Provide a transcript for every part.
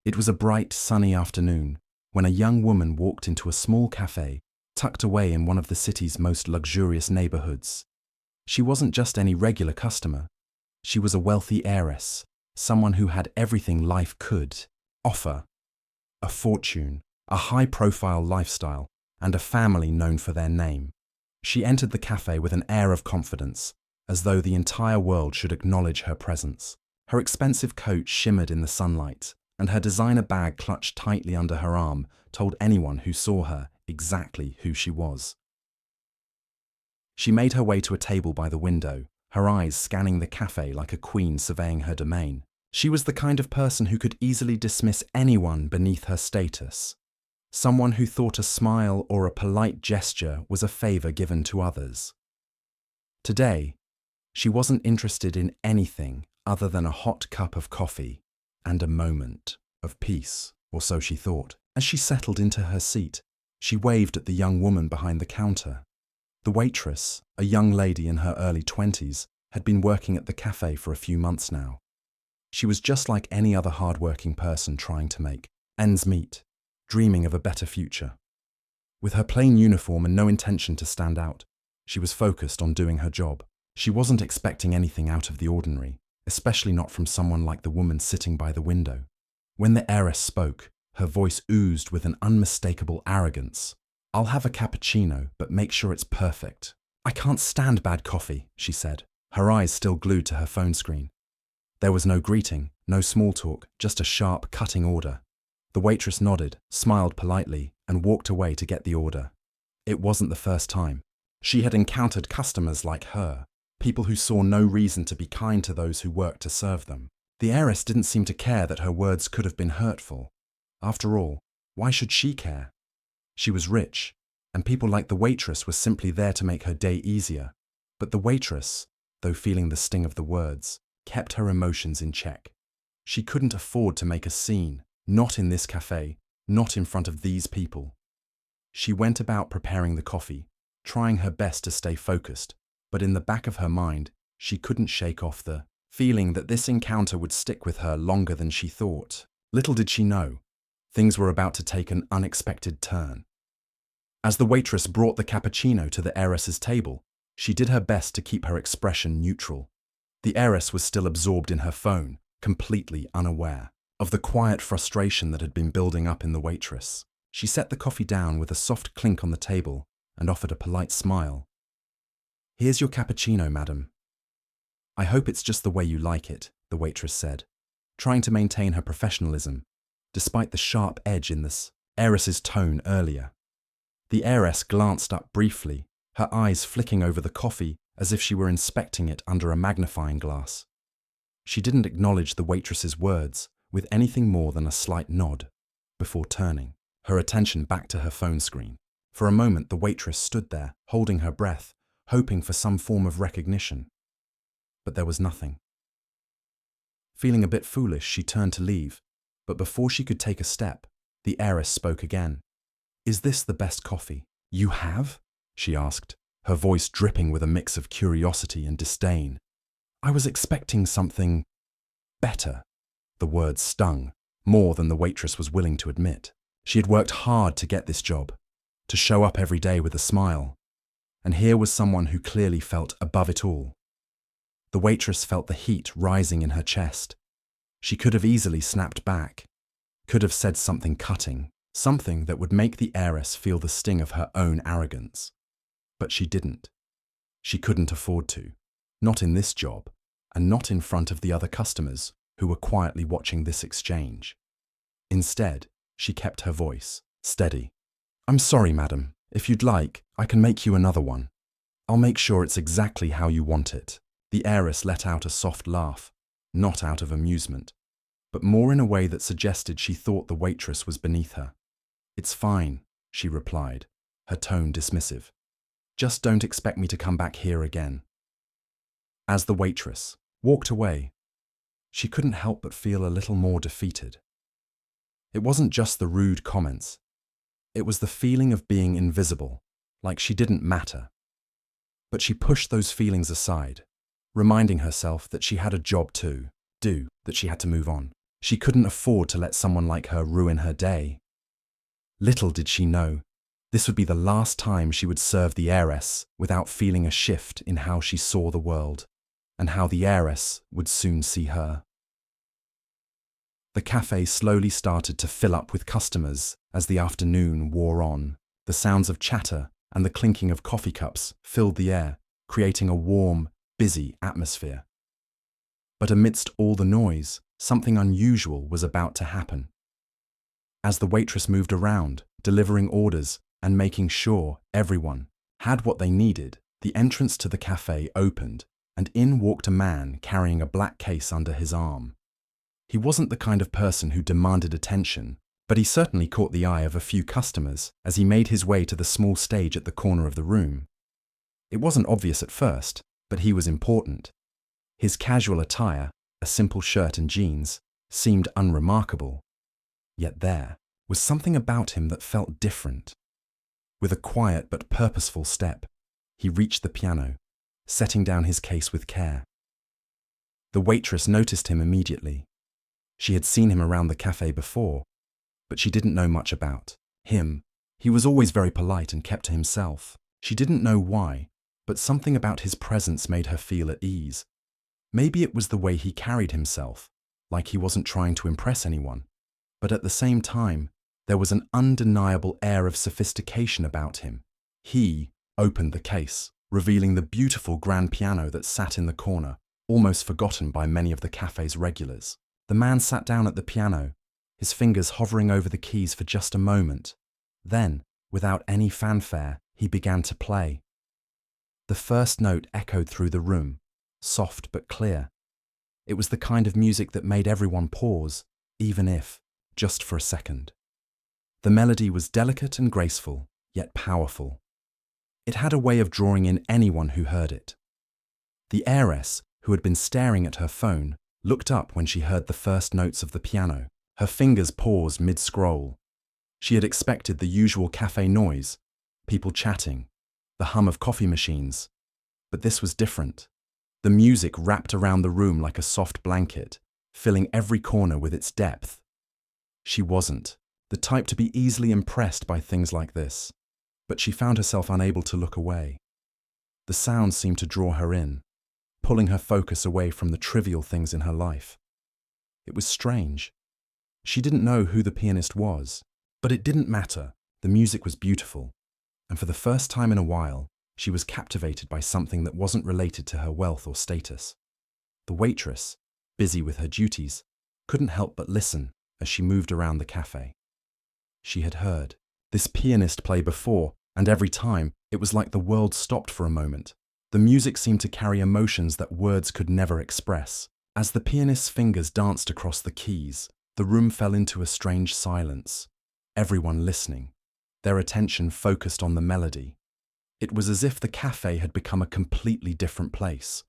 It was a bright, sunny afternoon when a young woman walked into a small cafe tucked away in one of the city's most luxurious neighborhoods. She wasn't just any regular customer. She was a wealthy heiress, someone who had everything life could offer: a fortune, a high-profile lifestyle, and a family known for their name. She entered the cafe with an air of confidence, as though the entire world should acknowledge her presence. Her expensive coat shimmered in the sunlight, and her designer bag clutched tightly under her arm told anyone who saw her exactly who she was. She made her way to a table by the window, her eyes scanning the cafe like a queen surveying her domain. She was the kind of person who could easily dismiss anyone beneath her status. Someone who thought a smile or a polite gesture was a favor given to others. Today, she wasn't interested in anything other than a hot cup of coffee and a moment of peace, or so she thought. As she settled into her seat, she waved at the young woman behind the counter. The waitress, a young lady in her early 20s, had been working at the cafe for a few months now. She was just like any other hard-working person trying to make ends meet, dreaming of a better future. With her plain uniform and no intention to stand out, she was focused on doing her job. She wasn't expecting anything out of the ordinary, especially not from someone like the woman sitting by the window. When the heiress spoke, her voice oozed with an unmistakable arrogance. "I'll have a cappuccino, but make sure it's perfect." "I can't stand bad coffee," she said, her eyes still glued to her phone screen. There was no greeting, no small talk, just a sharp, cutting order. The waitress nodded, smiled politely, and walked away to get the order. It wasn't the first time. She had encountered customers like her, people who saw no reason to be kind to those who worked to serve them. The heiress didn't seem to care that her words could have been hurtful. After all, why should she care? She was rich, and people like the waitress were simply there to make her day easier. But the waitress, though feeling the sting of the words, kept her emotions in check. She couldn't afford to make a scene, not in this cafe, not in front of these people. She went about preparing the coffee, trying her best to stay focused, but in the back of her mind, she couldn't shake off the feeling that this encounter would stick with her longer than she thought. Little did she know, things were about to take an unexpected turn. As the waitress brought the cappuccino to the heiress's table, she did her best to keep her expression neutral. The heiress was still absorbed in her phone, completely unaware of the quiet frustration that had been building up in the waitress. She set the coffee down with a soft clink on the table and offered a polite smile. "Here's your cappuccino, madam." "I hope it's just the way you like it," the waitress said, trying to maintain her professionalism, despite the sharp edge in this heiress's tone earlier. The heiress glanced up briefly, her eyes flicking over the coffee as if she were inspecting it under a magnifying glass. She didn't acknowledge the waitress's words with anything more than a slight nod, before turning her attention back to her phone screen. For a moment, the waitress stood there, holding her breath, hoping for some form of recognition. But there was nothing. Feeling a bit foolish, she turned to leave, but before she could take a step, the heiress spoke again. "Is this the best coffee you have?" she asked, her voice dripping with a mix of curiosity and disdain. "I was expecting something better." The words stung, more than the waitress was willing to admit. She had worked hard to get this job, to show up every day with a smile, and here was someone who clearly felt above it all. The waitress felt the heat rising in her chest. She could have easily snapped back, could have said something cutting, something that would make the heiress feel the sting of her own arrogance. But she didn't. She couldn't afford to. Not in this job, and not in front of the other customers who were quietly watching this exchange. Instead, she kept her voice steady. "I'm sorry, madam. If you'd like, I can make you another one. I'll make sure it's exactly how you want it." The heiress let out a soft laugh, not out of amusement, but more in a way that suggested she thought the waitress was beneath her. "It's fine," she replied, her tone dismissive. "Just don't expect me to come back here again." As the waitress walked away, she couldn't help but feel a little more defeated. It wasn't just the rude comments. It was the feeling of being invisible, like she didn't matter. But she pushed those feelings aside, reminding herself that she had a job to do, that she had to move on. She couldn't afford to let someone like her ruin her day. Little did she know, this would be the last time she would serve the heiress without feeling a shift in how she saw the world, and how the heiress would soon see her. The cafe slowly started to fill up with customers as the afternoon wore on. The sounds of chatter and the clinking of coffee cups filled the air, creating a warm, busy atmosphere. But amidst all the noise, something unusual was about to happen. As the waitress moved around, delivering orders and making sure everyone had what they needed, the entrance to the cafe opened, and in walked a man carrying a black case under his arm. He wasn't the kind of person who demanded attention, but he certainly caught the eye of a few customers as he made his way to the small stage at the corner of the room. It wasn't obvious at first, but he was important. His casual attire, a simple shirt and jeans, seemed unremarkable. Yet there was something about him that felt different. With a quiet but purposeful step, he reached the piano, setting down his case with care. The waitress noticed him immediately. She had seen him around the cafe before, but she didn't know much about him. He was always very polite and kept to himself. She didn't know why, but something about his presence made her feel at ease. Maybe it was the way he carried himself, like he wasn't trying to impress anyone, but at the same time, there was an undeniable air of sophistication about him. He opened the case, revealing the beautiful grand piano that sat in the corner, almost forgotten by many of the cafe's regulars. The man sat down at the piano, his fingers hovering over the keys for just a moment. Then, without any fanfare, he began to play. The first note echoed through the room, soft but clear. It was the kind of music that made everyone pause, even if just for a second. The melody was delicate and graceful, yet powerful. It had a way of drawing in anyone who heard it. The heiress, who had been staring at her phone, looked up when she heard the first notes of the piano. Her fingers paused mid-scroll. She had expected the usual cafe noise, people chatting, the hum of coffee machines. But this was different. The music wrapped around the room like a soft blanket, filling every corner with its depth. She wasn't the type to be easily impressed by things like this, but she found herself unable to look away. The sound seemed to draw her in, pulling her focus away from the trivial things in her life. It was strange. She didn't know who the pianist was, but it didn't matter. The music was beautiful, and for the first time in a while, she was captivated by something that wasn't related to her wealth or status. The waitress, busy with her duties, couldn't help but listen as she moved around the cafe. She had heard this pianist play before, and every time, it was like the world stopped for a moment. The music seemed to carry emotions that words could never express. As the pianist's fingers danced across the keys, the room fell into a strange silence. Everyone listening, their attention focused on the melody. It was as if the cafe had become a completely different place,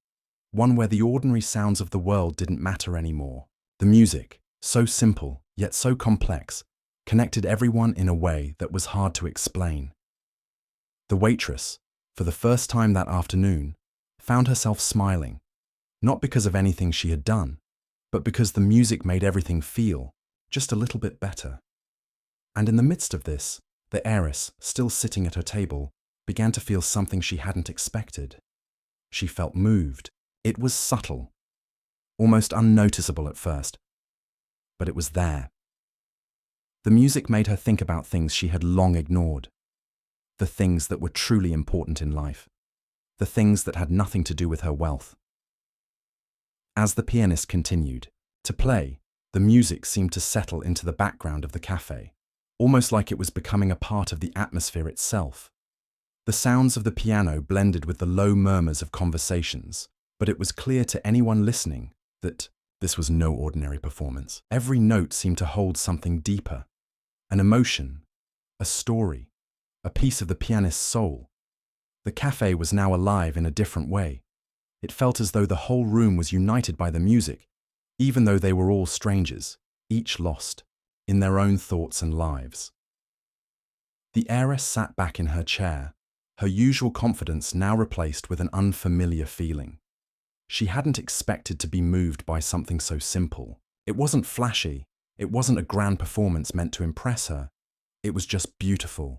one where the ordinary sounds of the world didn't matter anymore. The music, so simple yet so complex, connected everyone in a way that was hard to explain. The waitress, for the first time that afternoon, found herself smiling, not because of anything she had done, but because the music made everything feel just a little bit better. And in the midst of this, the heiress, still sitting at her table, began to feel something she hadn't expected. She felt moved. It was subtle, almost unnoticeable at first, but it was there. The music made her think about things she had long ignored, the things that were truly important in life, the things that had nothing to do with her wealth. As the pianist continued to play, the music seemed to settle into the background of the cafe, almost like it was becoming a part of the atmosphere itself. The sounds of the piano blended with the low murmurs of conversations, but it was clear to anyone listening that this was no ordinary performance. Every note seemed to hold something deeper, an emotion, a story, a piece of the pianist's soul. The cafe was now alive in a different way. It felt as though the whole room was united by the music, even though they were all strangers, each lost in their own thoughts and lives. The heiress sat back in her chair, her usual confidence now replaced with an unfamiliar feeling. She hadn't expected to be moved by something so simple. It wasn't flashy. It wasn't a grand performance meant to impress her. It was just beautiful,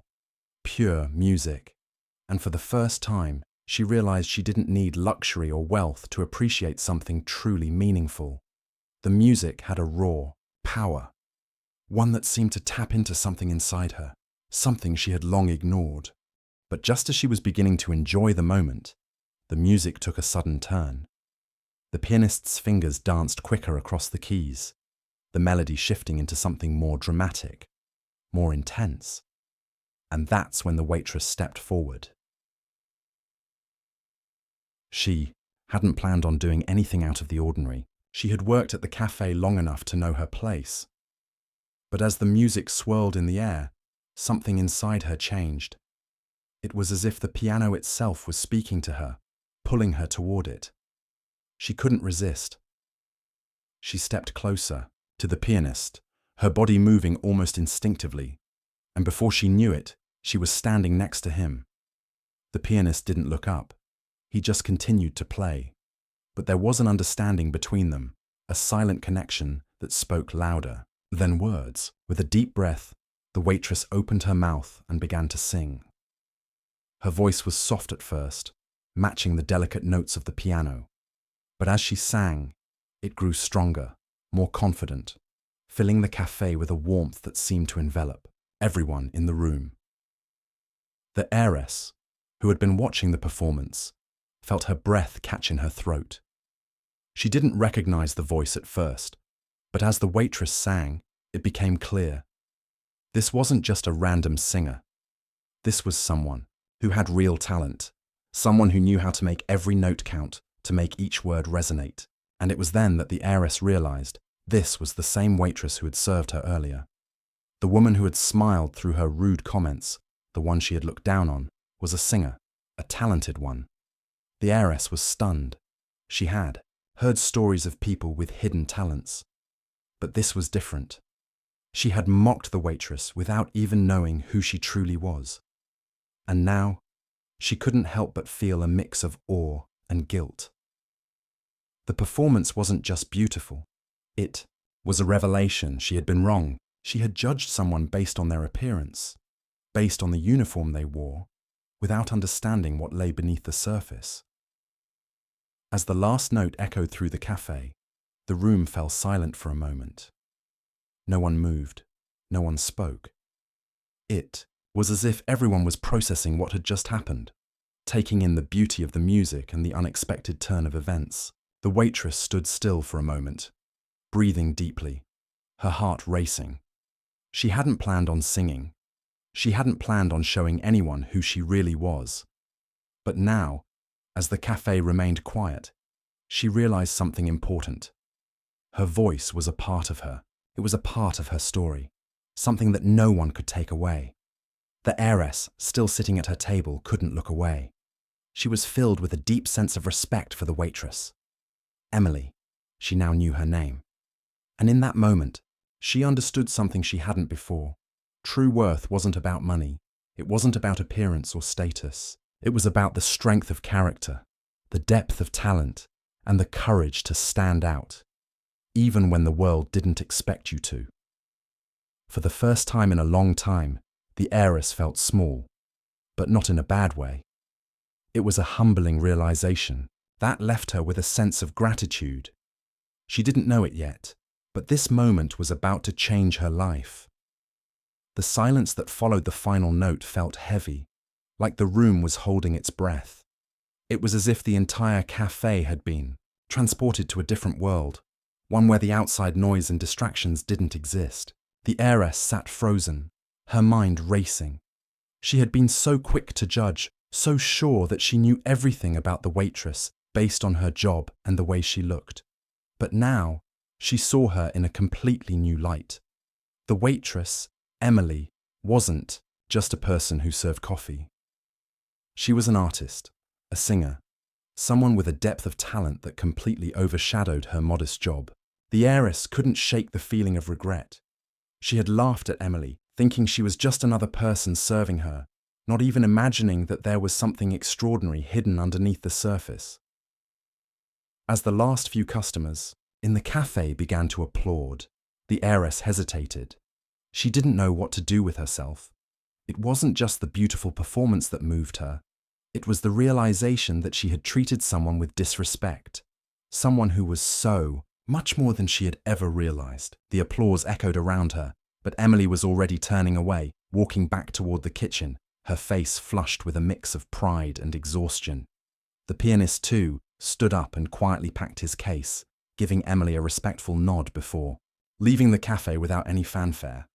pure music. And for the first time, she realized she didn't need luxury or wealth to appreciate something truly meaningful. The music had a raw power, one that seemed to tap into something inside her, something she had long ignored. But just as she was beginning to enjoy the moment, the music took a sudden turn. The pianist's fingers danced quicker across the keys, the melody shifting into something more dramatic, more intense. And that's when the waitress stepped forward. She hadn't planned on doing anything out of the ordinary. She had worked at the cafe long enough to know her place. But as the music swirled in the air, something inside her changed. It was as if the piano itself was speaking to her, pulling her toward it. She couldn't resist. She stepped closer to the pianist, her body moving almost instinctively, and before she knew it, she was standing next to him. The pianist didn't look up. He just continued to play. But there was an understanding between them, a silent connection that spoke louder than words. With a deep breath, the waitress opened her mouth and began to sing. Her voice was soft at first, matching the delicate notes of the piano. But as she sang, it grew stronger, more confident, filling the cafe with a warmth that seemed to envelop everyone in the room. The heiress, who had been watching the performance, felt her breath catch in her throat. She didn't recognize the voice at first, but as the waitress sang, it became clear. This wasn't just a random singer. This was someone who had real talent, someone who knew how to make every note count, to make each word resonate. And it was then that the heiress realized this was the same waitress who had served her earlier. The woman who had smiled through her rude comments, the one she had looked down on, was a singer, a talented one. The heiress was stunned. She had heard stories of people with hidden talents. But this was different. She had mocked the waitress without even knowing who she truly was. And now, she couldn't help but feel a mix of awe and guilt. The performance wasn't just beautiful. It was a revelation. She had been wrong. She had judged someone based on their appearance, based on the uniform they wore, without understanding what lay beneath the surface. As the last note echoed through the cafe, the room fell silent for a moment. No one moved. No one spoke. It was as if everyone was processing what had just happened, taking in the beauty of the music and the unexpected turn of events. The waitress stood still for a moment, breathing deeply, her heart racing. She hadn't planned on singing. She hadn't planned on showing anyone who she really was. But now, as the cafe remained quiet, she realized something important. Her voice was a part of her. It was a part of her story, something that no one could take away. The heiress, still sitting at her table, couldn't look away. She was filled with a deep sense of respect for the waitress. Emily, she now knew her name. And in that moment, she understood something she hadn't before. True worth wasn't about money. It wasn't about appearance or status. It was about the strength of character, the depth of talent, and the courage to stand out, even when the world didn't expect you to. For the first time in a long time, the heiress felt small, but not in a bad way. It was a humbling realization that left her with a sense of gratitude. She didn't know it yet, but this moment was about to change her life. The silence that followed the final note felt heavy, like the room was holding its breath. It was as if the entire cafe had been transported to a different world, one where the outside noise and distractions didn't exist. The heiress sat frozen, her mind racing. She had been so quick to judge, so sure that she knew everything about the waitress based on her job and the way she looked. But now, she saw her in a completely new light. The waitress, Emily, wasn't just a person who served coffee. She was an artist, a singer, someone with a depth of talent that completely overshadowed her modest job. The heiress couldn't shake the feeling of regret. She had laughed at Emily, thinking she was just another person serving her, not even imagining that there was something extraordinary hidden underneath the surface. As the last few customers, In the cafe began to applaud. The heiress hesitated. She didn't know what to do with herself. It wasn't just the beautiful performance that moved her. It was the realization that she had treated someone with disrespect. Someone who was so much more than she had ever realized. The applause echoed around her, but Emily was already turning away, walking back toward the kitchen, her face flushed with a mix of pride and exhaustion. The pianist, too, stood up and quietly packed his case, giving Emily a respectful nod before leaving the cafe without any fanfare.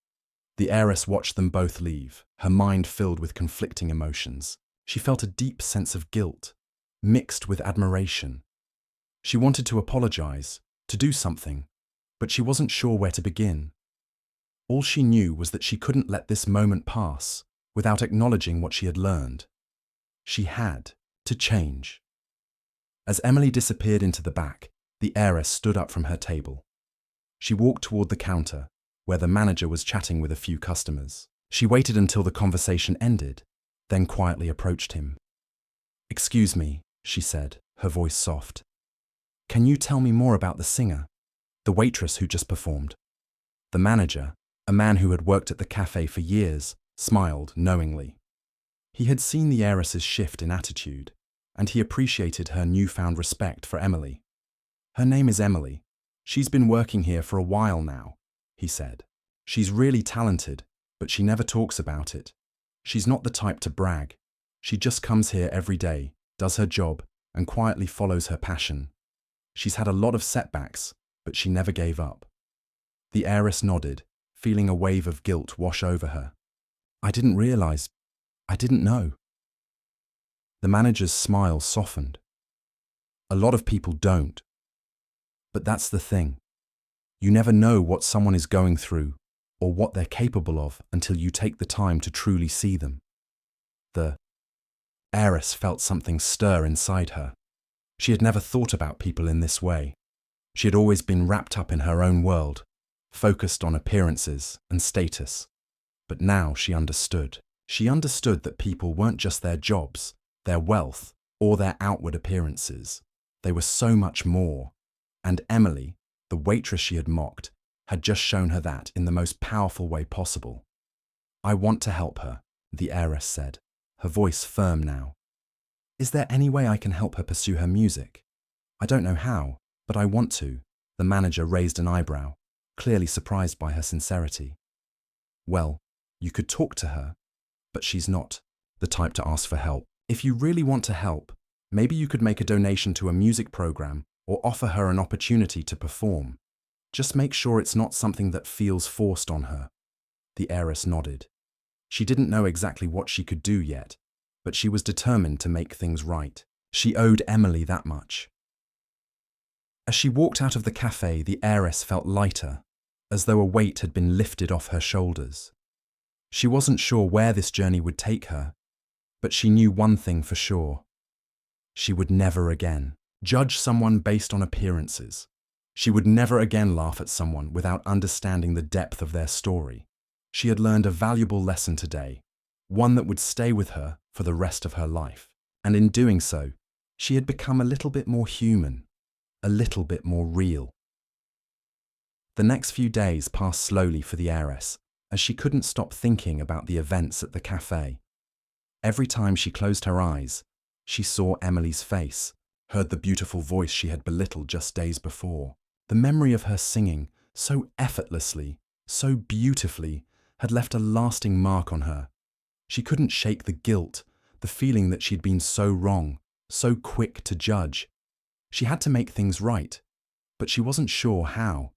The heiress watched them both leave, her mind filled with conflicting emotions. She felt a deep sense of guilt, mixed with admiration. She wanted to apologize, to do something, but she wasn't sure where to begin. All she knew was that she couldn't let this moment pass without acknowledging what she had learned. She had to change. As Emily disappeared into the back, the heiress stood up from her table. She walked toward the counter, where the manager was chatting with a few customers. She waited until the conversation ended, then quietly approached him. "Excuse me," she said, her voice soft. "Can you tell me more about the singer, the waitress who just performed?" The manager, a man who had worked at the cafe for years, smiled knowingly. He had seen the heiress's shift in attitude, and he appreciated her newfound respect for Emily. "Her name is Emily. She's been working here for a while now," he said. "She's really talented, but she never talks about it. She's not the type to brag. She just comes here every day, does her job, and quietly follows her passion. She's had a lot of setbacks, but she never gave up." The heiress nodded, feeling a wave of guilt wash over her. "I didn't realize. I didn't know." The manager's smile softened. "A lot of people don't. But that's the thing. You never know what someone is going through or what they're capable of until you take the time to truly see them." The heiress felt something stir inside her. She had never thought about people in this way. She had always been wrapped up in her own world, focused on appearances and status. But now she understood. She understood that people weren't just their jobs, their wealth, or their outward appearances. They were so much more. And Emily, the waitress she had mocked, had just shown her that in the most powerful way possible. "I want to help her," the heiress said, her voice firm now. "Is there any way I can help her pursue her music? I don't know how, but I want to." The manager raised an eyebrow, clearly surprised by her sincerity. "Well, you could talk to her, but she's not the type to ask for help. If you really want to help, maybe you could make a donation to a music program or offer her an opportunity to perform. Just make sure it's not something that feels forced on her." The heiress nodded. She didn't know exactly what she could do yet, but she was determined to make things right. She owed Emily that much. As she walked out of the cafe, the heiress felt lighter, as though a weight had been lifted off her shoulders. She wasn't sure where this journey would take her, but she knew one thing for sure. She would never again judge someone based on appearances. She would never again laugh at someone without understanding the depth of their story. She had learned a valuable lesson today, one that would stay with her for the rest of her life. And in doing so, she had become a little bit more human, a little bit more real. The next few days passed slowly for the heiress, as she couldn't stop thinking about the events at the cafe. Every time she closed her eyes, she saw Emily's face, heard the beautiful voice she had belittled just days before. The memory of her singing, so effortlessly, so beautifully, had left a lasting mark on her. She couldn't shake the guilt, the feeling that she'd been so wrong, so quick to judge. She had to make things right, but she wasn't sure how.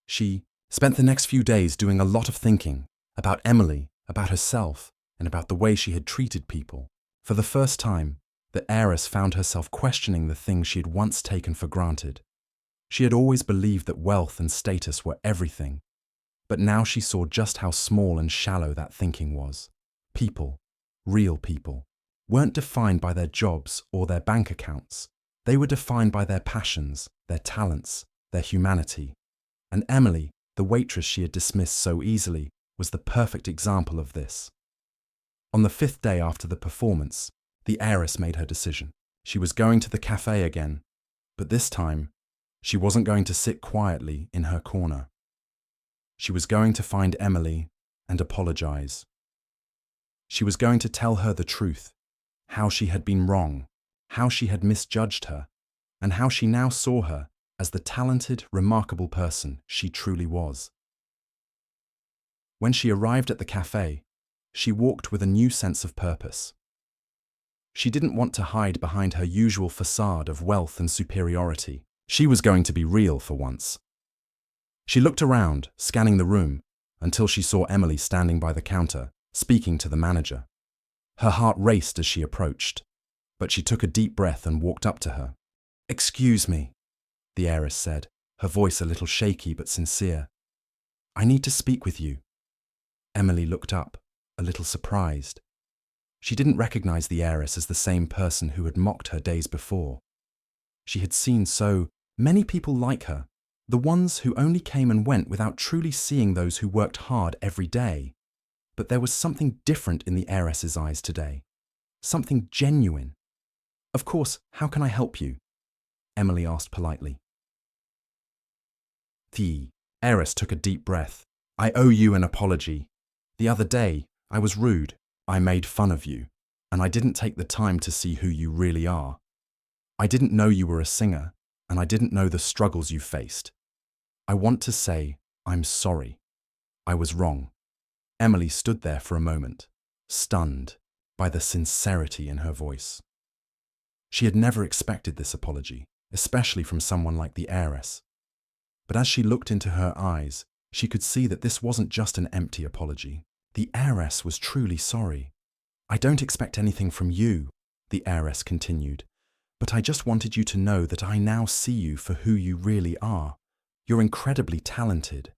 She spent the next few days doing a lot of thinking about Emily, about herself, and about the way she had treated people. For the first time, the heiress found herself questioning the things she had once taken for granted. She had always believed that wealth and status were everything, but now she saw just how small and shallow that thinking was. People, real people, weren't defined by their jobs or their bank accounts. They were defined by their passions, their talents, their humanity. And Emily, the waitress she had dismissed so easily, was the perfect example of this. On the 5th day after the performance, the heiress made her decision. She was going to the cafe again, but this time, She wasn't going to sit quietly in her corner. She was going to find Emily and apologize. She was going to tell her the truth, how she had been wrong, how she had misjudged her, and how she now saw her as the talented, remarkable person she truly was. When she arrived at the cafe, she walked with a new sense of purpose. She didn't want to hide behind her usual facade of wealth and superiority. She was going to be real for once. She looked around, scanning the room, until she saw Emily standing by the counter, speaking to the manager. Her heart raced as she approached, but she took a deep breath and walked up to her. "Excuse me," the heiress said, her voice a little shaky but sincere. "I need to speak with you." Emily looked up, a little surprised. She didn't recognize the heiress as the same person who had mocked her days before. She had seen so many people like her, the ones who only came and went without truly seeing those who worked hard every day. But there was something different in the heiress's eyes today, something genuine. "Of course, how can I help you?" Emily asked politely. The heiress took a deep breath. "I owe you an apology. The other day, I was rude. I made fun of you, and I didn't take the time to see who you really are. I didn't know you were a singer, and I didn't know the struggles you faced. I want to say, I'm sorry. I was wrong." Emily stood there for a moment, stunned by the sincerity in her voice. She had never expected this apology, especially from someone like the heiress. But as she looked into her eyes, she could see that this wasn't just an empty apology. The heiress was truly sorry. "I don't expect anything from you," the heiress continued, "but I just wanted you to know that I now see you for who you really are. You're incredibly talented.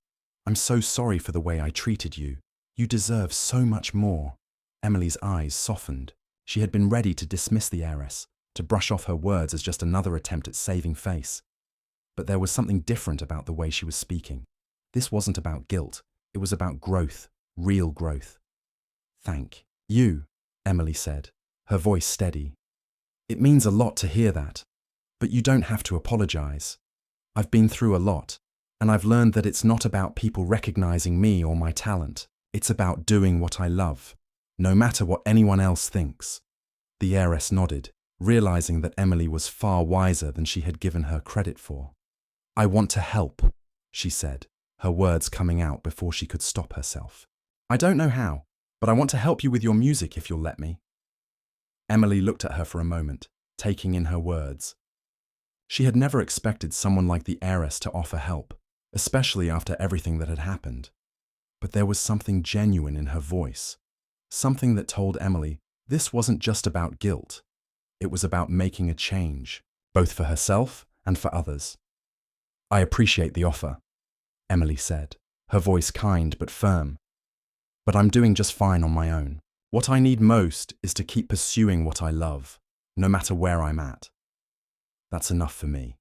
I'm so sorry for the way I treated you. You deserve so much more." Emily's eyes softened. She had been ready to dismiss the heiress, to brush off her words as just another attempt at saving face. But there was something different about the way she was speaking. This wasn't about guilt. It was about growth, real growth. "Thank you," Emily said, her voice steady. "It means a lot to hear that, but you don't have to apologize. I've been through a lot, and I've learned that it's not about people recognizing me or my talent. It's about doing what I love, no matter what anyone else thinks." The heiress nodded, realizing that Emily was far wiser than she had given her credit for. "I want to help," she said, her words coming out before she could stop herself. "I don't know how, but I want to help you with your music if you'll let me." Emily looked at her for a moment, taking in her words. She had never expected someone like the heiress to offer help, especially after everything that had happened. But there was something genuine in her voice, something that told Emily this wasn't just about guilt. It was about making a change, both for herself and for others. "I appreciate the offer," Emily said, her voice kind but firm. "But I'm doing just fine on my own. What I need most is to keep pursuing what I love, no matter where I'm at. That's enough for me."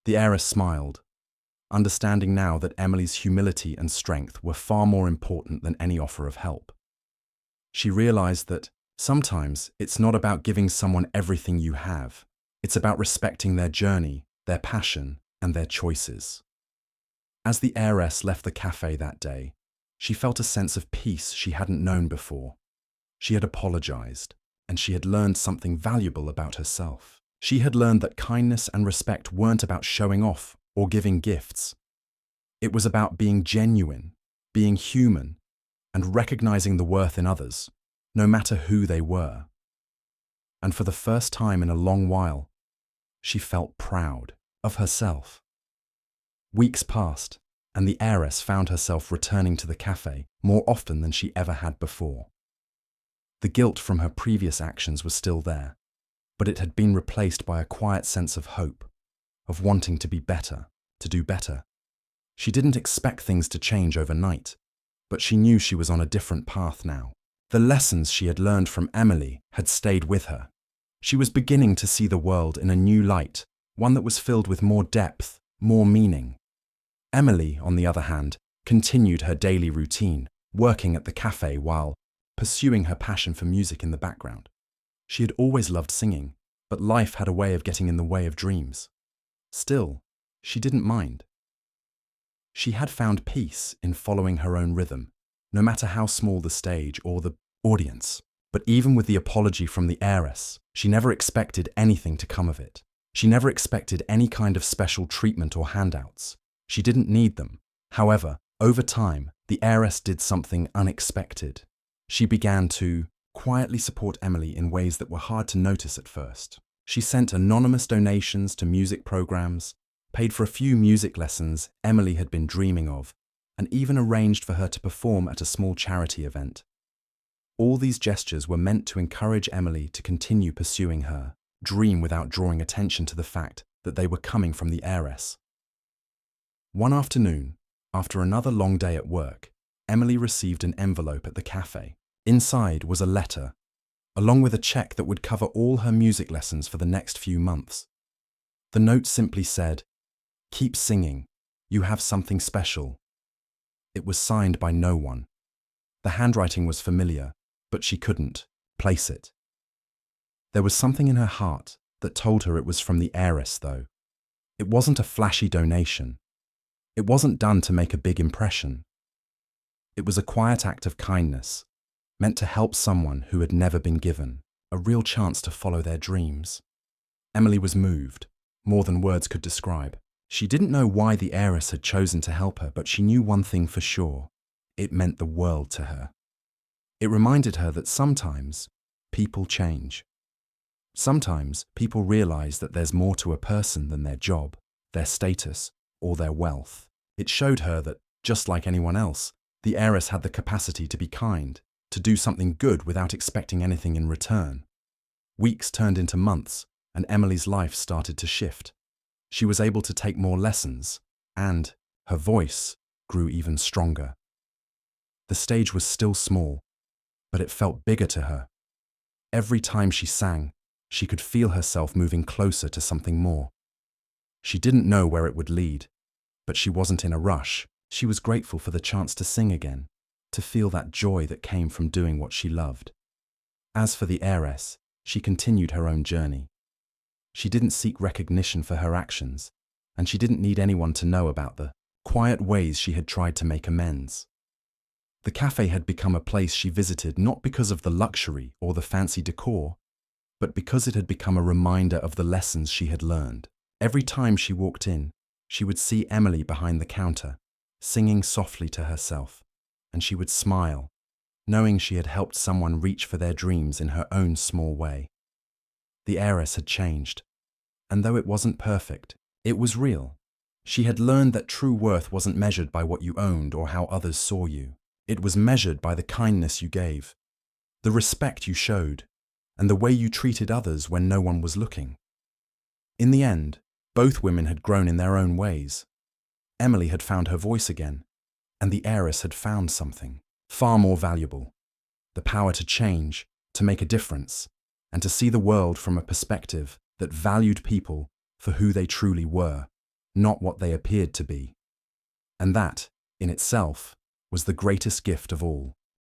The heiress smiled, understanding now that Emily's humility and strength were far more important than any offer of help. She realized that sometimes it's not about giving someone everything you have. It's about respecting their journey, their passion, and their choices. As the heiress left the cafe that day, she felt a sense of peace she hadn't known before. She had apologized, and she had learned something valuable about herself. She had learned that kindness and respect weren't about showing off or giving gifts. It was about being genuine, being human, and recognizing the worth in others, no matter who they were. And for the first time in a long while, she felt proud of herself. Weeks passed, and the heiress found herself returning to the cafe more often than she ever had before. The guilt from her previous actions was still there, but it had been replaced by a quiet sense of hope, of wanting to be better, to do better. She didn't expect things to change overnight, but she knew she was on a different path now. The lessons she had learned from Emily had stayed with her. She was beginning to see the world in a new light, one that was filled with more depth, more meaning. Emily, on the other hand, continued her daily routine, working at the cafe while pursuing her passion for music in the background. She had always loved singing, but life had a way of getting in the way of dreams. Still, she didn't mind. She had found peace in following her own rhythm, no matter how small the stage or the audience. But even with the apology from the heiress, she never expected anything to come of it. She never expected any kind of special treatment or handouts. She didn't need them. However, over time, the heiress did something unexpected. She began to quietly support Emily in ways that were hard to notice at first. She sent anonymous donations to music programs, paid for a few music lessons Emily had been dreaming of, and even arranged for her to perform at a small charity event. All these gestures were meant to encourage Emily to continue pursuing her dream without drawing attention to the fact that they were coming from the heiress. One afternoon, after another long day at work, Emily received an envelope at the cafe. Inside was a letter, along with a check that would cover all her music lessons for the next few months. The note simply said, "Keep singing, you have something special." It was signed by no one. The handwriting was familiar, but she couldn't place it. There was something in her heart that told her it was from the heiress, though. It wasn't a flashy donation. It wasn't done to make a big impression. It was a quiet act of kindness, meant to help someone who had never been given a real chance to follow their dreams. Emily was moved, more than words could describe. She didn't know why the heiress had chosen to help her, but she knew one thing for sure. It meant the world to her. It reminded her that sometimes people change. Sometimes people realize that there's more to a person than their job, their status, or their wealth. It showed her that, just like anyone else, the heiress had the capacity to be kind, to do something good without expecting anything in return. Weeks turned into months, and Emily's life started to shift. She was able to take more lessons, and her voice grew even stronger. The stage was still small, but it felt bigger to her. Every time she sang, she could feel herself moving closer to something more. She didn't know where it would lead, but she wasn't in a rush. She was grateful for the chance to sing again, to feel that joy that came from doing what she loved. As for the heiress, she continued her own journey. She didn't seek recognition for her actions, and she didn't need anyone to know about the quiet ways she had tried to make amends. The cafe had become a place she visited not because of the luxury or the fancy decor, but because it had become a reminder of the lessons she had learned. Every time she walked in, she would see Emily behind the counter, singing softly to herself, and she would smile, knowing she had helped someone reach for their dreams in her own small way. The heiress had changed, and though it wasn't perfect, it was real. She had learned that true worth wasn't measured by what you owned or how others saw you. It was measured by the kindness you gave, the respect you showed, and the way you treated others when no one was looking. In the end, both women had grown in their own ways. Emily had found her voice again, and the heiress had found something far more valuable: the power to change, to make a difference, and to see the world from a perspective that valued people for who they truly were, not what they appeared to be. And that, in itself, was the greatest gift of all.